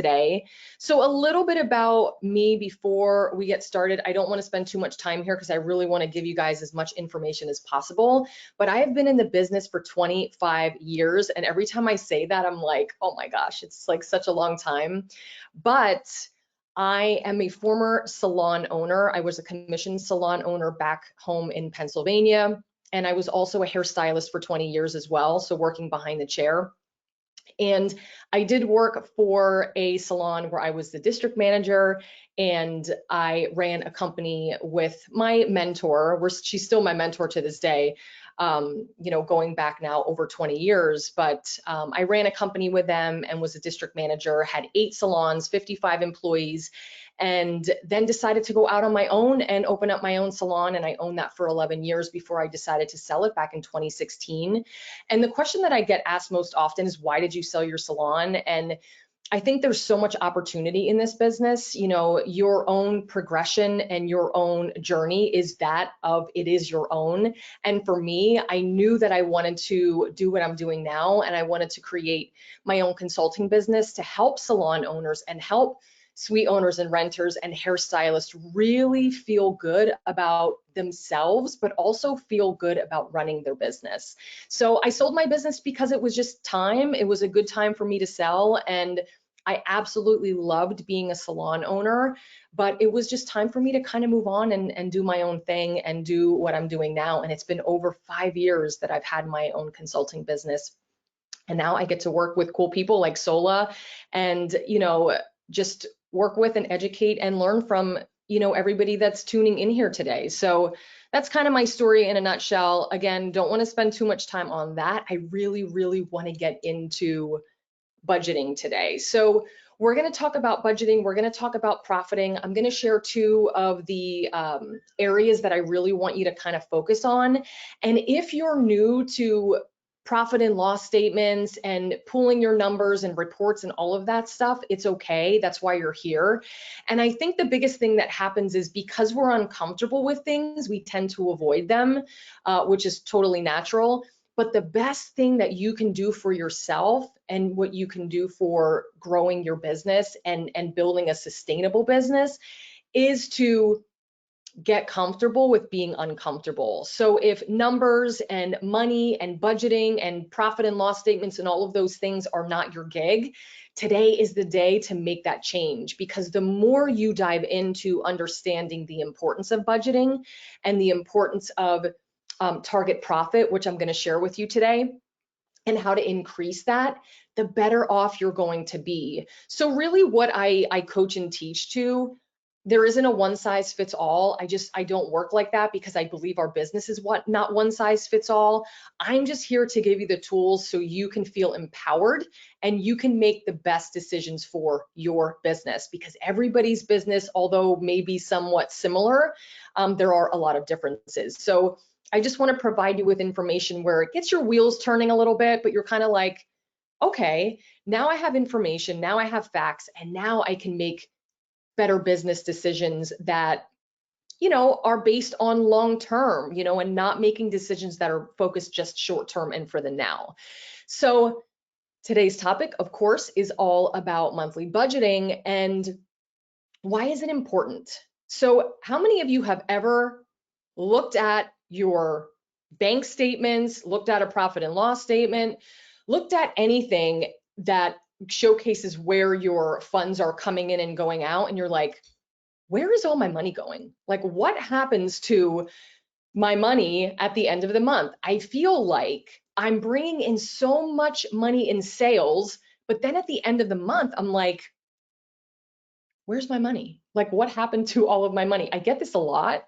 today. So a little bit about me before we get started. I don't want to spend too much time here because I really want to give you guys as much information as possible. But I have been in the business for 25 years. And every time I say that, I'm like, oh my gosh, it's like such a long time. But I am a former salon owner. I was a commissioned salon owner back home in Pennsylvania. And I was also a hairstylist for 20 years as well. So working behind the chair. And I did work for a salon where I was the district manager, and I ran a company with my mentor. She's still my mentor to this day, going back now over 20 years. But I ran a company with them and was a district manager, had 8 salons, 55 employees, and then decided to go out on my own and open up my own salon. And I owned that for 11 years before I decided to sell it back in 2016. And the question that I get asked most often is, why did you sell your salon? And I think there's so much opportunity in this business. Your own progression and your own journey is your own. And for me, I knew that I wanted to do what I'm doing now, and I wanted to create my own consulting business to help salon owners and help suite owners and renters and hairstylists really feel good about themselves, but also feel good about running their business. So I sold my business because it was just time. It was a good time for me to sell, and I absolutely loved being a salon owner, but it was just time for me to kind of move on and do my own thing and do what I'm doing now. And it's been over 5 years that I've had my own consulting business. And now I get to work with cool people like Sola and, just work with and educate and learn from, everybody that's tuning in here today. So that's kind of my story in a nutshell. Again, don't want to spend too much time on that. I really, really want to get into budgeting today. So we're going to talk about budgeting. We're going to talk about profiting. I'm going to share 2 of the areas that I really want you to kind of focus on. And if you're new to profit and loss statements and pulling your numbers and reports and all of that stuff, it's okay. That's why you're here. And I think the biggest thing that happens is because we're uncomfortable with things, we tend to avoid them, which is totally natural. But the best thing that you can do for yourself and what you can do for growing your business and building a sustainable business is to get comfortable with being uncomfortable. So if numbers and money and budgeting and profit and loss statements and all of those things are not your gig, today is the day to make that change, because the more you dive into understanding the importance of budgeting and the importance of target profit, which I'm going to share with you today, and how to increase that, the better off you're going to be. So really what I coach and teach to, there isn't a one size fits all. I don't work like that because I believe our business is not one size fits all. I'm just here to give you the tools so you can feel empowered and you can make the best decisions for your business, because everybody's business, although maybe somewhat similar, there are a lot of differences. So I just want to provide you with information where it gets your wheels turning a little bit, but you're kind of like, okay, now I have information, now I have facts, and now I can make better business decisions that, are based on long-term, and not making decisions that are focused just short-term and for the now. So today's topic, of course, is all about monthly budgeting. And why is it important? So how many of you have ever looked at your bank statements, looked at a profit and loss statement, looked at anything that showcases where your funds are coming in and going out, and you're like, where is all my money going? Like, what happens to my money at the end of the month? I feel like I'm bringing in so much money in sales, but then at the end of the month, I'm like, where's my money? Like, what happened to all of my money? I get this a lot.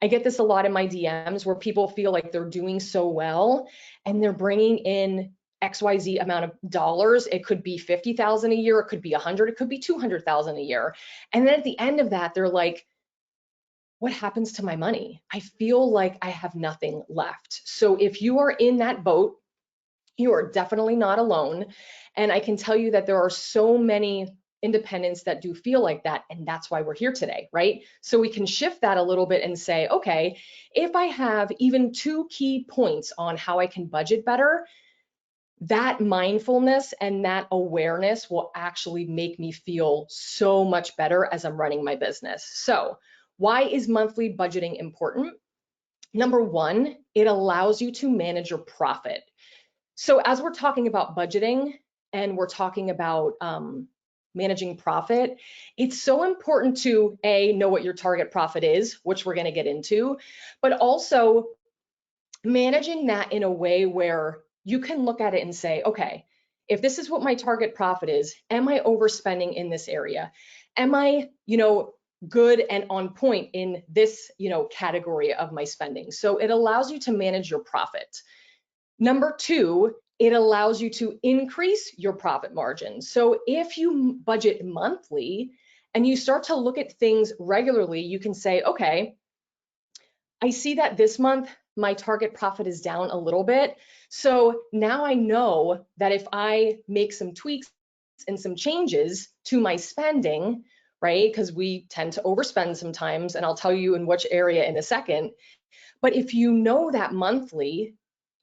I get this a lot in my DMs where people feel like they're doing so well and they're bringing in XYZ amount of dollars. It could be 50,000 a year, it could be 100, it could be 200,000 a year. And then at the end of that, they're like, what happens to my money? I feel like I have nothing left. So if you are in that boat, you are definitely not alone. And I can tell you that there are so many independents that do feel like that, and that's why we're here today, right? So we can shift that a little bit and say, okay, if I have even 2 key points on how I can budget better, That mindfulness and that awareness will actually make me feel so much better as I'm running my business. So, why is monthly budgeting important? Number one, it allows you to manage your profit. So, as we're talking about budgeting and we're talking about managing profit, it's so important to know what your target profit is, which we're going to get into, but also managing that in a way where you can look at it and say, okay, if this is what my target profit is, am I overspending in this area? Am I, good and on point in this, category of my spending? So it allows you to manage your profit. Number two, it allows you to increase your profit margin. So if you budget monthly and you start to look at things regularly, you can say, okay, I see that this month my target profit is down a little bit. So now I know that if I make some tweaks and some changes to my spending, right? Because we tend to overspend sometimes, and I'll tell you in which area in a second. But if you know that monthly,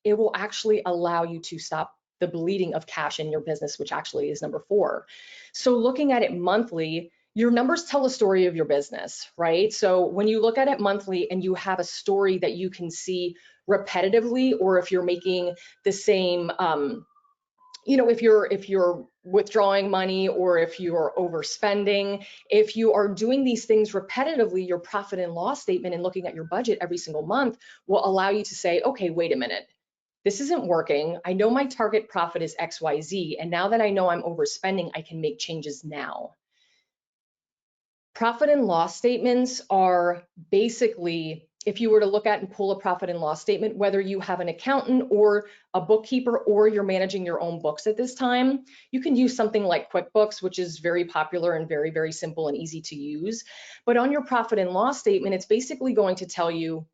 it will actually allow you to stop the bleeding of cash in your business, which actually is number four. So looking at it monthly, your numbers tell a story of your business, right? So when you look at it monthly and you have a story that you can see repetitively, or if you're making the same, if you're withdrawing money or if you're overspending, if you are doing these things repetitively, your profit and loss statement and looking at your budget every single month will allow you to say, okay, wait a minute. This isn't working. I know my target profit is XYZ, and now that I know I'm overspending, I can make changes now. Profit and loss statements are basically, if you were to look at and pull a profit and loss statement, whether you have an accountant or a bookkeeper or you're managing your own books at this time, you can use something like QuickBooks, which is very popular and very, very simple and easy to use. But on your profit and loss statement, it's basically going to tell you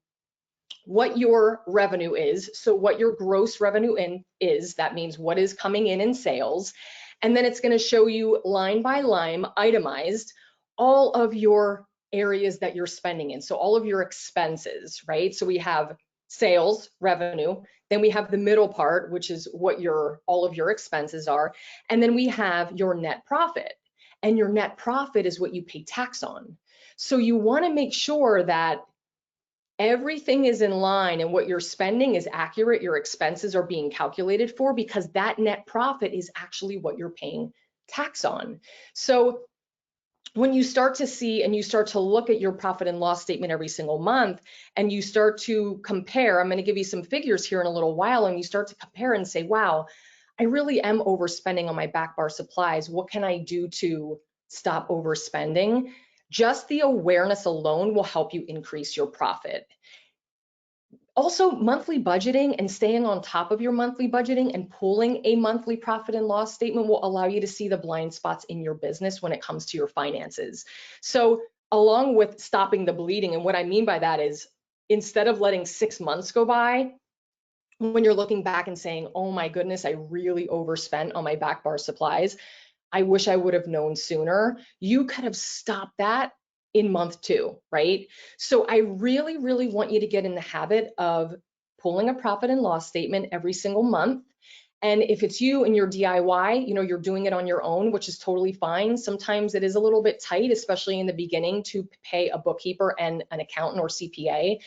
what your revenue is. So what your gross revenue is, that means what is coming in sales. And then it's going to show you line by line, itemized, all of your areas that you're spending in. So all of your expenses, right? So we have sales, revenue, then we have the middle part, which is what all of your expenses are. And then we have your net profit. And your net profit is what you pay tax on. So you want to make sure that everything is in line and what you're spending is accurate, your expenses are being calculated for, because that net profit is actually what you're paying tax on. So when you start to see and you start to look at your profit and loss statement every single month and you start to compare, I'm going to give you some figures here in a little while, and you start to compare and say, wow, I really am overspending on my back bar supplies. What can I do to stop overspending? Just the awareness alone will help you increase your profit. Also, monthly budgeting and staying on top of your monthly budgeting and pulling a monthly profit and loss statement will allow you to see the blind spots in your business when it comes to your finances. So along with stopping the bleeding, and what I mean by that is, instead of letting 6 months go by, when you're looking back and saying, oh my goodness, I really overspent on my back bar supplies, I wish I would have known sooner, you could have stopped that in month 2, right? So I really, really want you to get in the habit of pulling a profit and loss statement every single month. And if it's you and you're DIY, you're doing it on your own, which is totally fine. Sometimes it is a little bit tight, especially in the beginning, to pay a bookkeeper and an accountant or CPA.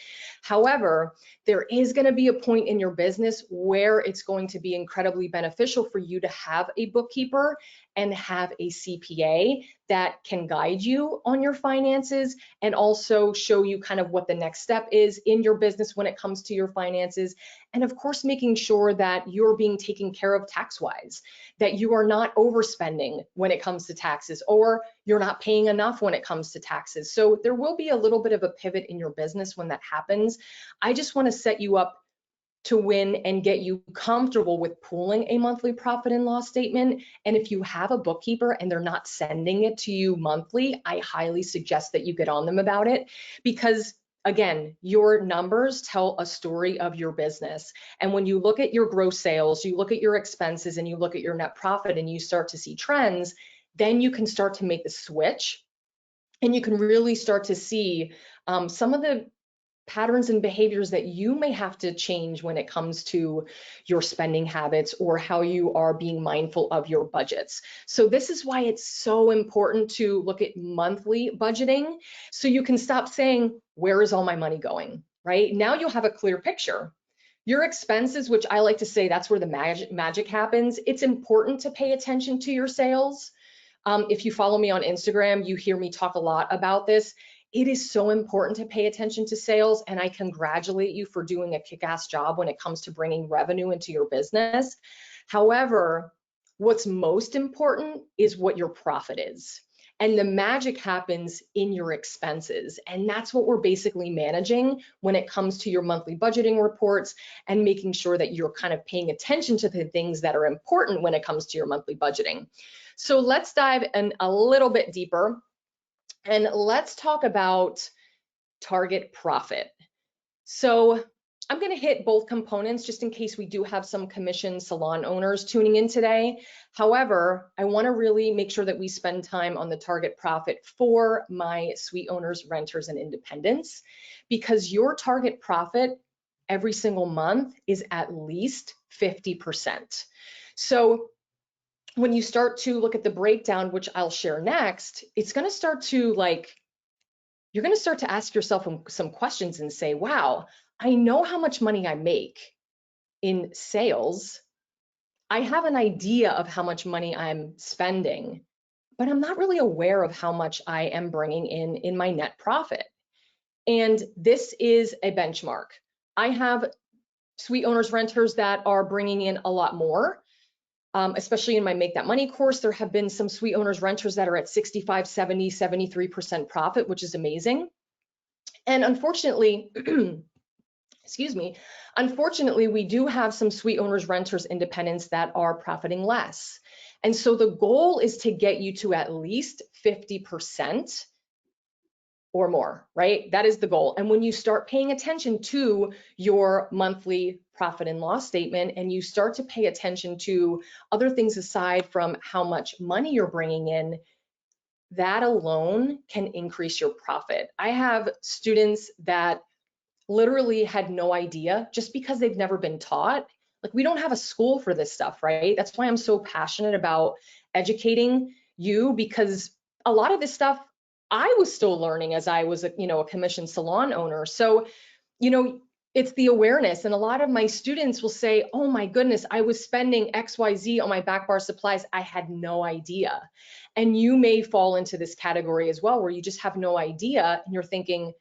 However, there is going to be a point in your business where it's going to be incredibly beneficial for you to have a bookkeeper and have a CPA that can guide you on your finances and also show you kind of what the next step is in your business when it comes to your finances. And of course, making sure that you're being taken care of tax-wise, that you are not overspending when it comes to taxes, or you're not paying enough when it comes to taxes. So there will be a little bit of a pivot in your business when that happens. I just want to set you up to win and get you comfortable with pulling a monthly profit and loss statement. And if you have a bookkeeper and they're not sending it to you monthly, I highly suggest that you get on them about it, because again, your numbers tell a story of your business. And when you look at your gross sales, you look at your expenses, and you look at your net profit, and you start to see trends, then you can start to make the switch, and you can really start to see some of the patterns and behaviors that you may have to change when it comes to your spending habits or how you are being mindful of your budgets. So this is why it's so important to look at monthly budgeting so you can stop saying, where is all my money going, right? Now you'll have a clear picture. Your expenses, which I like to say that's where the magic happens. It's important to pay attention to your sales. If you follow me on Instagram, you hear me talk a lot about this. It is so important to pay attention to sales, and I congratulate you for doing a kick-ass job when it comes to bringing revenue into your business. However, what's most important is what your profit is. And the magic happens in your expenses. And that's what we're basically managing when it comes to your monthly budgeting reports and making sure that you're kind of paying attention to the things that are important when it comes to your monthly budgeting. So let's dive in a little bit deeper and let's talk about target profit. So I'm going to hit both components just in case we do have some commission salon owners tuning in today. However, I want to really make sure that we spend time on the target profit for my suite owners, renters, and independents, because your target profit every single month is at least 50%. So when you start to look at the breakdown, which I'll share next, it's going to start to you're going to start to ask yourself some questions and say, wow, I know how much money I make in sales. I have an idea of how much money I'm spending, but I'm not really aware of how much I am bringing in my net profit. And this is a benchmark. I have suite owners, renters that are bringing in a lot more. Especially in my Make That Money course, there have been some suite owners, renters that are at 65, 70, 73% profit, which is amazing. And unfortunately, excuse me, unfortunately, we do have some suite owners, renters, independents that are profiting less. And so the goal is to get you to at least 50% or more, right? That is the goal. And when you start paying attention to your monthly profit and loss statement, and you start to pay attention to other things aside from how much money you're bringing in, that alone can increase your profit. I have students that literally had no idea just because they've never been taught. Like, we don't have a school for this stuff, right? That's why I'm so passionate about educating you, because a lot of this stuff I was still learning as I was a commission salon owner. So, it's the awareness. And a lot of my students will say, oh my goodness, I was spending XYZ on my back bar supplies. I had no idea. And you may fall into this category as well, where you just have no idea and you're thinking,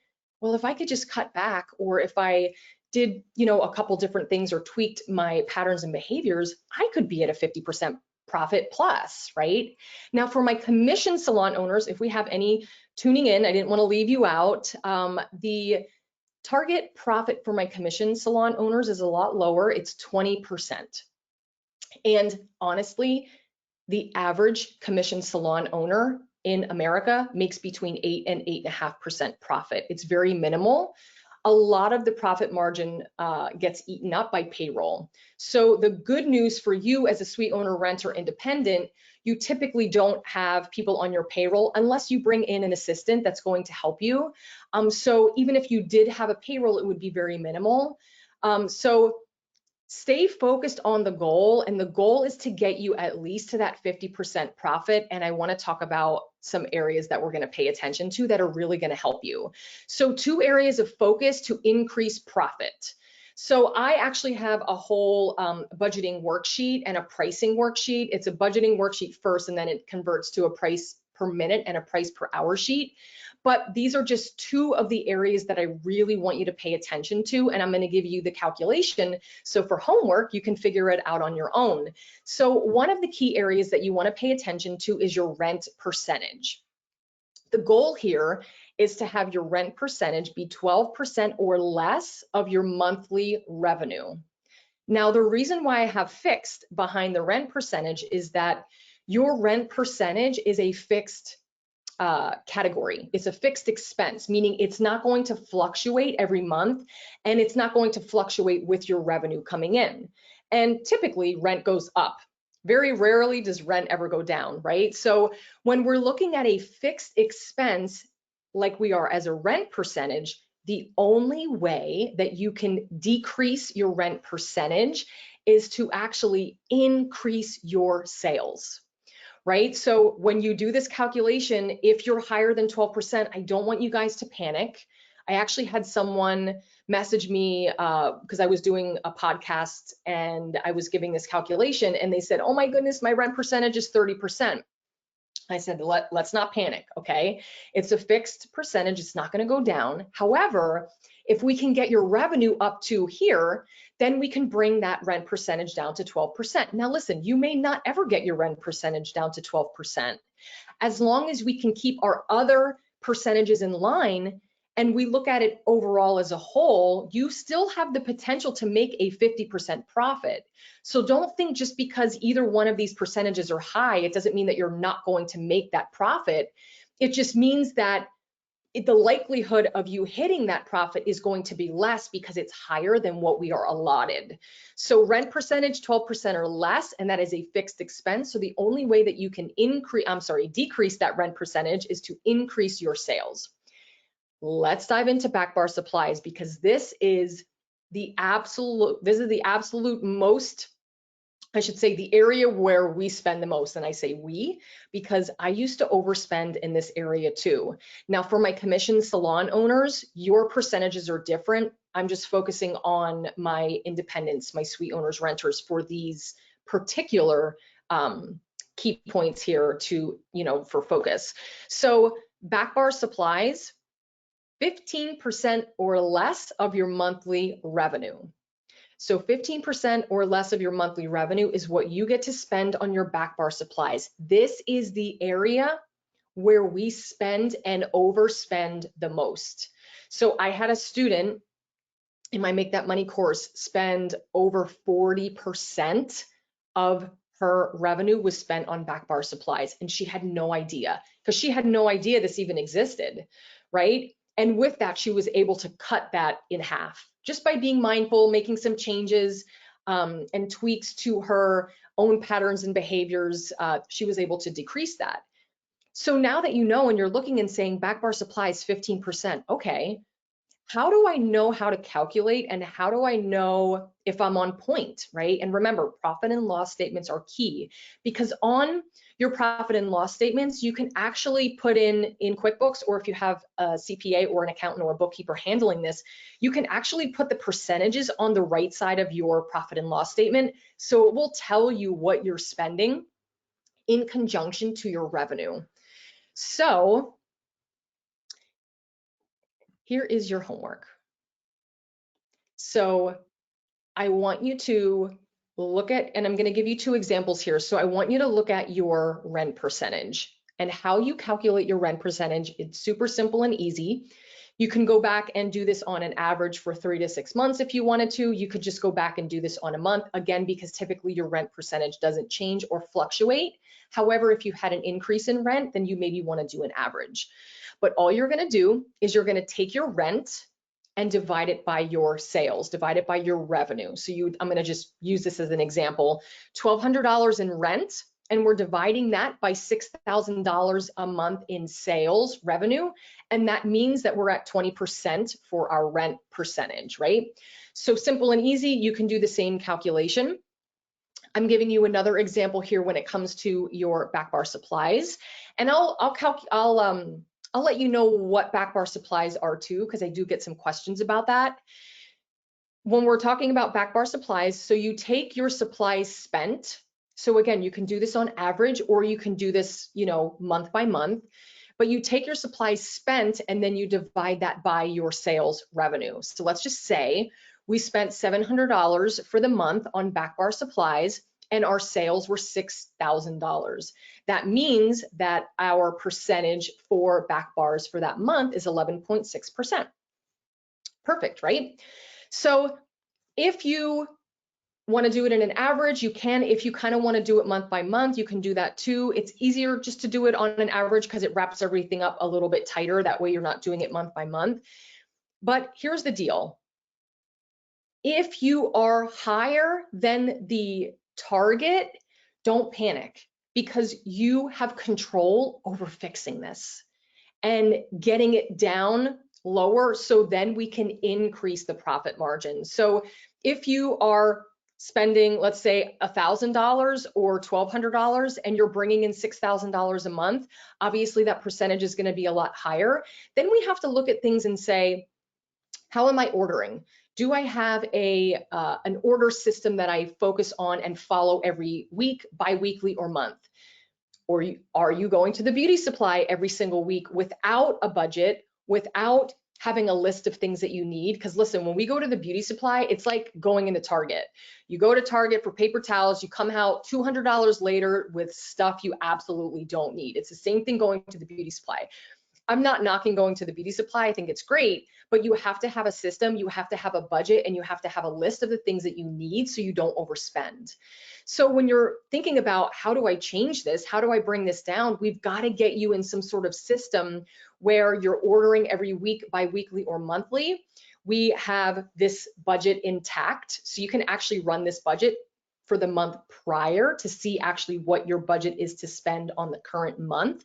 well, if I could just cut back, or if I did, a couple different things or tweaked my patterns and behaviors, I could be at a 50% profit plus, right? Now, for my commission salon owners, if we have any tuning in, I didn't want to leave you out. The target profit for my commission salon owners is a lot lower. It's 20%. And honestly, the average commission salon owner in America makes between 8 and 8.5% profit. It's very minimal. A lot of the profit margin gets eaten up by payroll. So the good news for you as a suite owner, renter, independent, you typically don't have people on your payroll unless you bring in an assistant that's going to help you. So even if you did have a payroll, it would be very minimal. So stay focused on the goal, and the goal is to get you at least to that 50% profit. And I want to talk about some areas that we're going to pay attention to that are really going to help you. So 2 areas of focus to increase profit. So I actually have a whole budgeting worksheet and a pricing worksheet. It's a budgeting worksheet first, and then it converts to a price per minute and a price per hour sheet. But these are just 2 of the areas that I really want you to pay attention to, and I'm going to give you the calculation. So for homework, you can figure it out on your own. So one of the key areas that you want to pay attention to is your rent percentage. The goal here is to have your rent percentage be 12% or less of your monthly revenue. Now, the reason why I have fixed behind the rent percentage is that your rent percentage is a fixed category. It's a fixed expense, meaning it's not going to fluctuate every month, and it's not going to fluctuate with your revenue coming in. And typically rent goes up. Very rarely does rent ever go down, right? So when we're looking at a fixed expense like we are as a rent percentage, the only way that you can decrease your rent percentage is to actually increase your sales, right? So when you do this calculation, if you're higher than 12%, I don't want you guys to panic. I actually had someone message me because I was doing a podcast and I was giving this calculation, and they said, oh my goodness, my rent percentage is 30%. I said, let's not panic, okay? It's a fixed percentage, it's not gonna go down. However, if we can get your revenue up to here, then we can bring that rent percentage down to 12%. Now listen, you may not ever get your rent percentage down to 12%. As long as we can keep our other percentages in line and we look at it overall as a whole, you still have the potential to make a 50% profit. So don't think just because either one of these percentages are high, it doesn't mean that you're not going to make that profit. It just means that the likelihood of you hitting that profit is going to be less because it's higher than what we are allotted. So rent percentage 12% or less, and that is a fixed expense. So the only way that you can decrease that rent percentage is to increase your sales. Let's dive into back bar supplies, because this is the absolute most, I should say, the area where we spend the most. And I say we because I used to overspend in this area too. Now for my commission salon owners, your percentages are different. I'm just focusing on my independents, my suite owners, renters for these particular key points here to, for focus. So back bar supplies, 15% or less of your monthly revenue. So 15% or less of your monthly revenue is what you get to spend on your back bar supplies. This is the area where we spend and overspend the most. So I had a student in my Make That Money course spend over 40% of her revenue was spent on back bar supplies, and she had no idea, because she had no idea this even existed, right? And with that, she was able to cut that in half just by being mindful, making some changes and tweaks to her own patterns and behaviors. She was able to decrease that. So now that you know, and you're looking and saying back bar supplies 15%, okay, how do I know how to calculate, and how do I know if I'm on point, right? And remember, profit and loss statements are key, because on your profit and loss statements, you can actually put in QuickBooks, or if you have a CPA or an accountant or a bookkeeper handling this, you can actually put the percentages on the right side of your profit and loss statement. So it will tell you what you're spending in conjunction to your revenue. So here is your homework. So I want you to look at, and I'm going to give you two examples here. So I want you to look at your rent percentage and how you calculate your rent percentage. It's super simple and easy. You can go back and do this on an average for 3 to 6 months if you wanted to. You could just go back and do this on a month, again, because typically your rent percentage doesn't change or fluctuate. However, if you had an increase in rent, then you maybe want to do an average. But all you're going to do is you're going to take your rent and divide it by your sales, divide it by your revenue. So I'm going to just use this as an example, $1,200 in rent, and we're dividing that by $6,000 a month in sales revenue. And that means that we're at 20% for our rent percentage, right? So simple and easy, you can do the same calculation. I'm giving you another example here when it comes to your back bar supplies. And I'll let you know what back bar supplies are too, because I do get some questions about that. When we're talking about back bar supplies, so you take your supplies spent. So again, you can do this on average, or you can do this, month by month, but you take your supplies spent and then you divide that by your sales revenue. So let's just say we spent $700 for the month on back bar supplies, and our sales were $6,000. That means that our percentage for back bars for that month is 11.6%. Perfect, right? So if you want to do it in an average, you can. If you kind of want to do it month by month, you can do that too. It's easier just to do it on an average because it wraps everything up a little bit tighter. That way you're not doing it month by month. But here's the deal. If you are higher than the target, don't panic, because you have control over fixing this and getting it down lower, so then we can increase the profit margin. So if you are spending, let's say, $1,000 or $1,200 and you're bringing in $6,000 a month, obviously that percentage is going to be a lot higher. Then we have to look at things and say, how am I ordering? Do I have an order system that I focus on and follow every week, bi-weekly, or month? Or are you going to the beauty supply every single week without a budget, without having a list of things that you need? Because listen, when we go to the beauty supply, it's like going into Target. You go to Target for paper towels, you come out $200 later with stuff you absolutely don't need. It's the same thing going to the beauty supply. I'm not knocking going to the beauty supply. I think it's great, but you have to have a system, you have to have a budget, and you have to have a list of the things that you need so you don't overspend. So when you're thinking about how do I change this, how do I bring this down, we've got to get you in some sort of system where you're ordering every week, bi-weekly, or monthly. We have this budget intact, so you can actually run this budget for the month prior to see actually what your budget is to spend on the current month.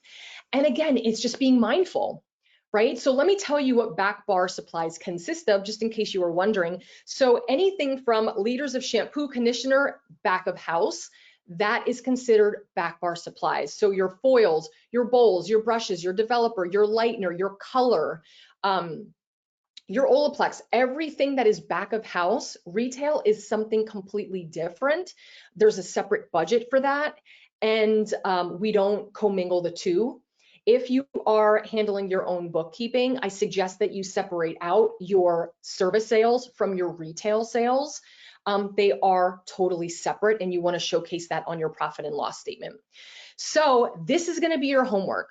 And again, it's just being mindful, right? So let me tell you what back bar supplies consist of, just in case you were wondering. So anything from liters of shampoo, conditioner, back of house, that is considered back bar supplies. So your foils, your bowls, your brushes, your developer, your lightener, your color, your Olaplex, everything that is back of house. Retail is something completely different. There's a separate budget for that, and we don't commingle the two. If you are handling your own bookkeeping, I suggest that you separate out your service sales from your retail sales. They are totally separate, and you want to showcase that on your profit and loss statement. So this is going to be your homework.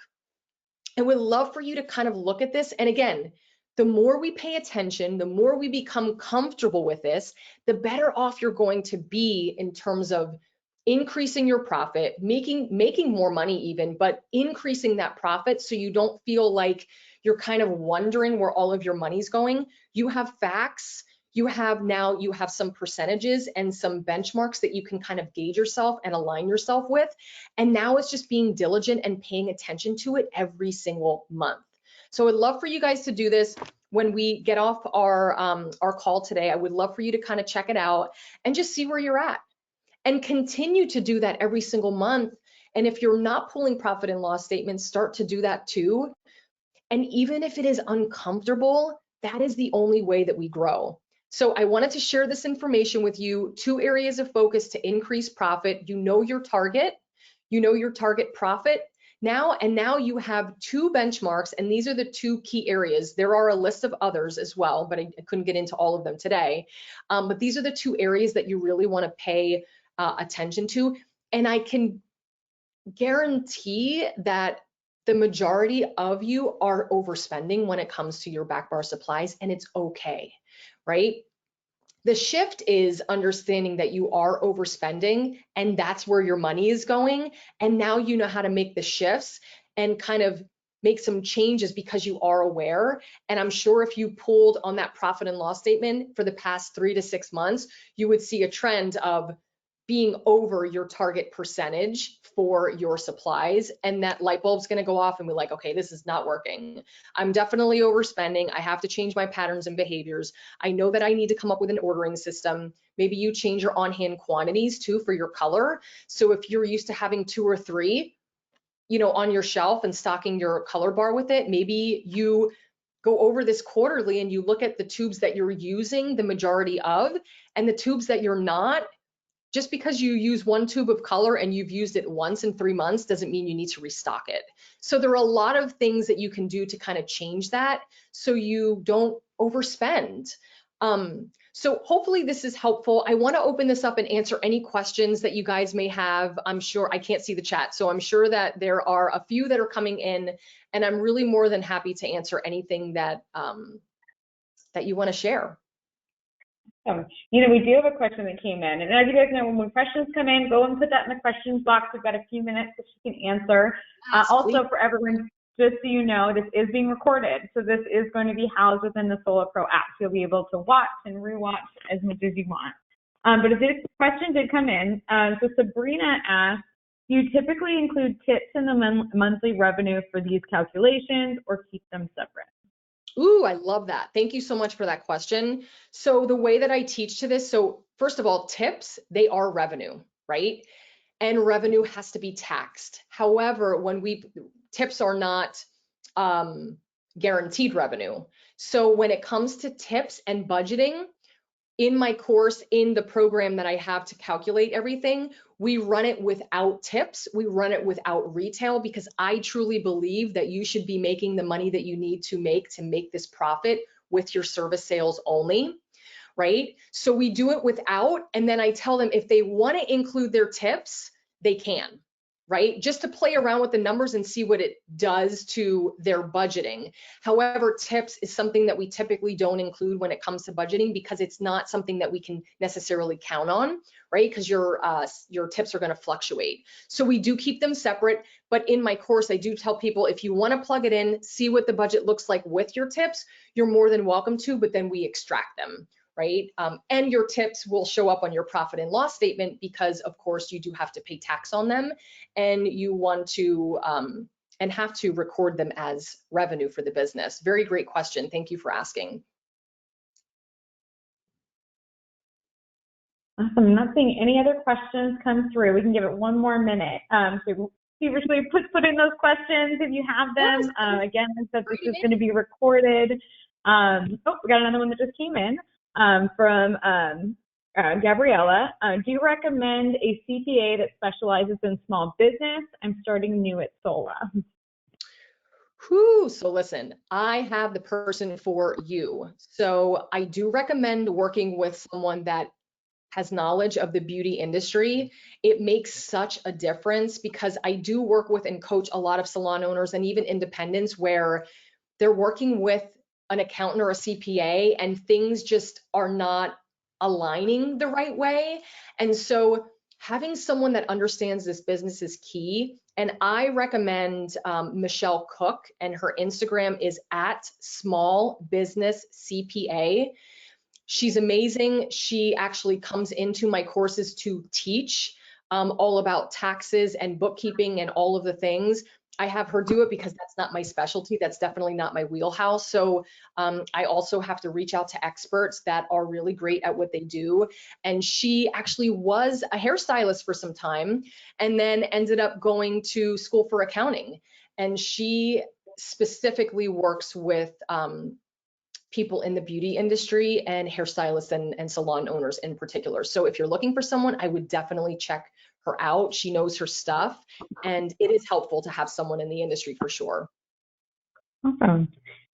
I would love for you to kind of look at this. And again, the more we pay attention, the more we become comfortable with this, the better off you're going to be in terms of increasing your profit, making more money even, but increasing that profit so you don't feel like you're kind of wondering where all of your money's going. You have facts. You have some percentages and some benchmarks that you can kind of gauge yourself and align yourself with. And now it's just being diligent and paying attention to it every single month. So I'd love for you guys to do this when we get off our call today. I would love for you to kind of check it out and just see where you're at, and continue to do that every single month. And if you're not pulling profit and loss statements, start to do that too. And even if it is uncomfortable, that is the only way that we grow. So I wanted to share this information with you. 2 areas of focus to increase profit. You know your target profit now, and now you have 2 benchmarks, and these are the 2 key areas. There are a list of others as well, but I couldn't get into all of them today. But these are the 2 areas that you really want to pay attention to. And I can guarantee that the majority of you are overspending when it comes to your back bar supplies, and it's okay, right? The shift is understanding that you are overspending and that's where your money is going. And now you know how to make the shifts and kind of make some changes because you are aware. And I'm sure if you pulled on that profit and loss statement for the past 3 to 6 months, you would see a trend of being over your target percentage for your supplies, and that light bulb's going to go off and be like, okay, this is not working. I'm definitely overspending. I have to change my patterns and behaviors. I know that I need to come up with an ordering system. Maybe you change your on-hand quantities too for your color. So if you're used to having 2 or 3, on your shelf and stocking your color bar with it, maybe you go over this quarterly and you look at the tubes that you're using the majority of, and the tubes that you're not. Just because you use 1 tube of color and you've used it once in 3 months doesn't mean you need to restock it. So there are a lot of things that you can do to kind of change that so you don't overspend. So hopefully this is helpful. I want to open this up and answer any questions that you guys may have. I'm sure I can't see the chat, so I'm sure that there are a few that are coming in, and I'm really more than happy to answer anything that that you want to share. We do have a question that came in, and as you guys know, when questions come in, go and put that in the questions box. We've got a few minutes that you can answer. Also, for everyone, just so you know, this is being recorded, so this is going to be housed within the Solar Pro app. So you'll be able to watch and rewatch as much as you want. But if this question did come in, so Sabrina asked, do you typically include tips in the monthly revenue for these calculations or keep them separate? Ooh, I love that. Thank you so much for that question. So the way that I teach to this, so first of all, tips, they are revenue, right? And revenue has to be taxed. However, tips are not guaranteed revenue. So when it comes to tips and budgeting, in my course, in the program that I have to calculate everything, we run it without tips. We run it without retail because I truly believe that you should be making the money that you need to make this profit with your service sales only, right? So we do it without, and then I tell them if they want to include their tips, they can, right? Just to play around with the numbers and see what it does to their budgeting. However, tips is something that we typically don't include when it comes to budgeting because it's not something that we can necessarily count on, right? Because your tips are going to fluctuate. So we do keep them separate, but in my course, I do tell people if you want to plug it in, see what the budget looks like with your tips, you're more than welcome to, but then we extract them, right? And your tips will show up on your profit and loss statement because of course you do have to pay tax on them and you want to and have to record them as revenue for the business. Very great question. Thank you for asking. Awesome. I'm not seeing any other questions come through. We can give it one more minute. So feverishly put in those questions if you have them. Again, it says this is going to be recorded. Oh, we got another one that just came in. From Gabriella. Do you recommend a CPA that specializes in small business? I'm starting new at SOLA. Whew, so listen, I have the person for you. So I do recommend working with someone that has knowledge of the beauty industry. It makes such a difference because I do work with and coach a lot of salon owners and even independents where they're working with an accountant or a CPA and things just are not aligning the right way. And so having someone that understands this business is key. And I recommend Michelle Cook, and her Instagram is at Small Business CPA. She's amazing. She actually comes into my courses to teach all about taxes and bookkeeping and all of the things. I have her do it because that's not my specialty. That's definitely not my wheelhouse. So I also have to reach out to experts that are really great at what they do. And she actually was a hairstylist for some time and then ended up going to school for accounting. And she specifically works with people in the beauty industry and hairstylists and salon owners in particular. So if you're looking for someone, I would definitely check her out. She knows her stuff, and it is helpful to have someone in the industry for sure. Awesome.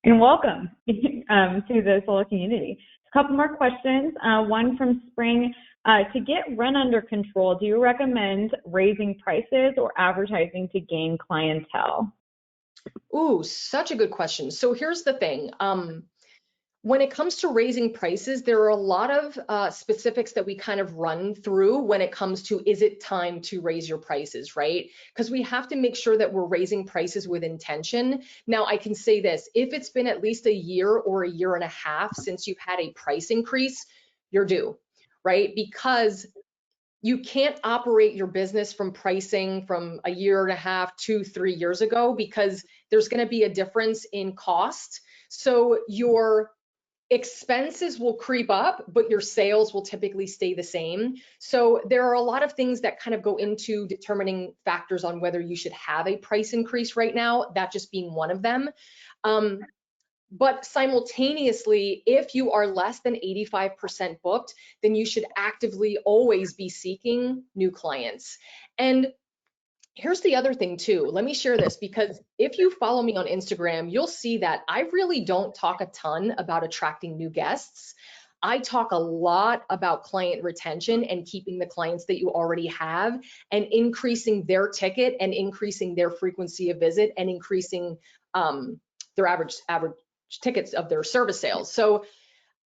And welcome to the SOLA community. A couple more questions. One from Spring. To get rent under control, do you recommend raising prices or advertising to gain clientele? Ooh, such a good question. So here's the thing. When it comes to raising prices, there are a lot of specifics that we kind of run through when it comes to, is it time to raise your prices, right? Because we have to make sure that we're raising prices with intention. Now, I can say this, if it's been at least a year or a year and a half since you've had a price increase, you're due, right? Because you can't operate your business from pricing from a year and a half, 2-3 years ago, because there's going to be a difference in cost. So your expenses will creep up, but your sales will typically stay the same. So there are a lot of things that kind of go into determining factors on whether you should have a price increase right now, that just being one of them. But simultaneously, if you are less than 85% booked, then you should actively always be seeking new clients. And here's the other thing too. Let me share this because if you follow me on Instagram, you'll see that I really don't talk a ton about attracting new guests. I talk a lot about client retention and keeping the clients that you already have and increasing their ticket and increasing their frequency of visit and increasing their average tickets of their service sales. So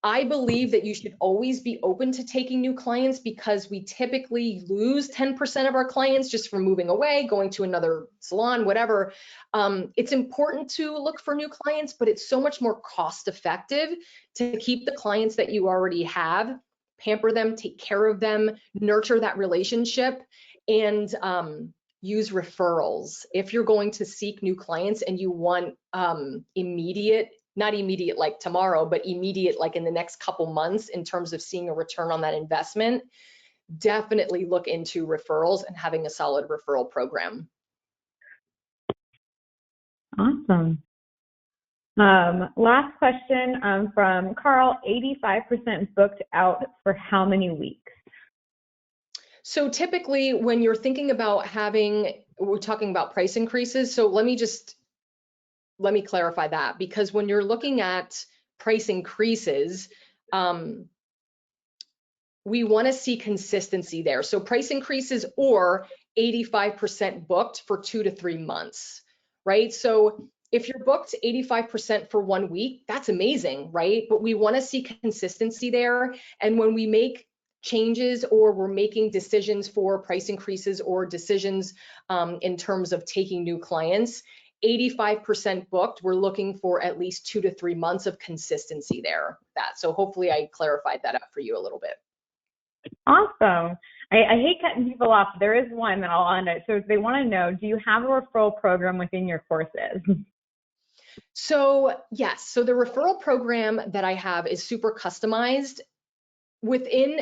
I believe that you should always be open to taking new clients because we typically lose 10% of our clients just from moving away, going to another salon, whatever. It's important to look for new clients, but it's so much more cost effective to keep the clients that you already have, pamper them, take care of them, nurture that relationship, and use referrals. If you're going to seek new clients and you want immediate not immediate like tomorrow, but immediate like in the next couple months in terms of seeing a return on that investment, definitely look into referrals and having a solid referral program. Awesome. Last question from Carl, 85% booked out for how many weeks? So typically when you're thinking about we're talking about price increases. So let me clarify that, because when you're looking at price increases, we want to see consistency there. So price increases or 85% booked for 2 to 3 months, right? So if you're booked 85% for 1 week, that's amazing, right? But we want to see consistency there. And when we make changes or we're making decisions for price increases or decisions in terms of taking new clients, 85% booked, we're looking for at least 2 to 3 months of consistency there. So hopefully I clarified that up for you a little bit. Awesome. I hate cutting people off. There is one that I'll end it. So if they want to know, do you have a referral program within your courses? So yes, so the referral program that I have is super customized.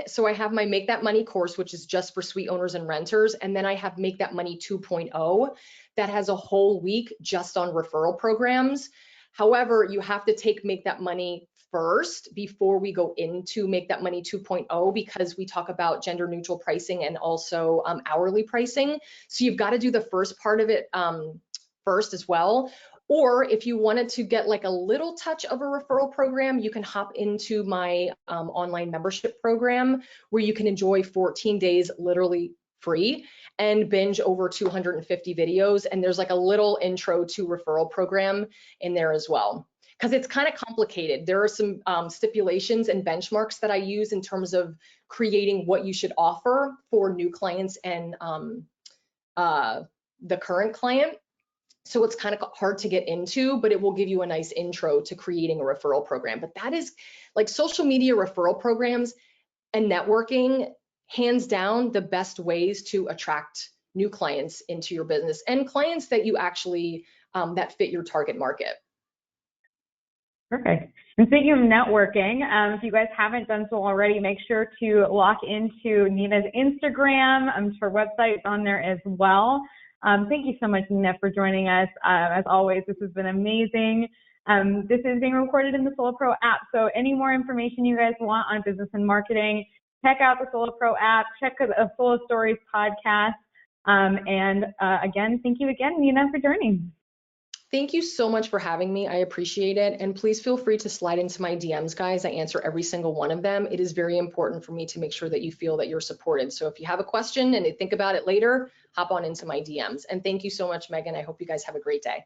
So I have my Make That Money course, which is just for suite owners and renters. And then I have Make That Money 2.0 that has a whole week just on referral programs. However, you have to take Make That Money first before we go into Make That Money 2.0, because we talk about gender neutral pricing and also hourly pricing. So you've got to do the first part of it first as well. Or if you wanted to get like a little touch of a referral program, you can hop into my online membership program where you can enjoy 14 days literally free and binge over 250 videos. And there's like a little intro to referral program in there as well, because it's kind of complicated. There are some stipulations and benchmarks that I use in terms of creating what you should offer for new clients and the current client. So it's kind of hard to get into, but it will give you a nice intro to creating a referral program. But that is like social media referral programs and networking, hands down, the best ways to attract new clients into your business and clients that you actually, that fit your target market. Perfect. And speaking of networking, if you guys haven't done so already, make sure to lock into Nina's Instagram. Her website's on there as well. Thank you so much, Nina, for joining us. As always, this has been amazing. This is being recorded in the Solo Pro app. So any more information you guys want on business and marketing, check out the Solo Pro app, check the Solo Stories podcast. Again, thank you again, Nina, for joining. Thank you so much for having me. I appreciate it. And please feel free to slide into my DMs, guys. I answer every single one of them. It is very important for me to make sure that you feel that you're supported. So if you have a question and you think about it later, hop on into my DMs. And thank you so much, Megan. I hope you guys have a great day.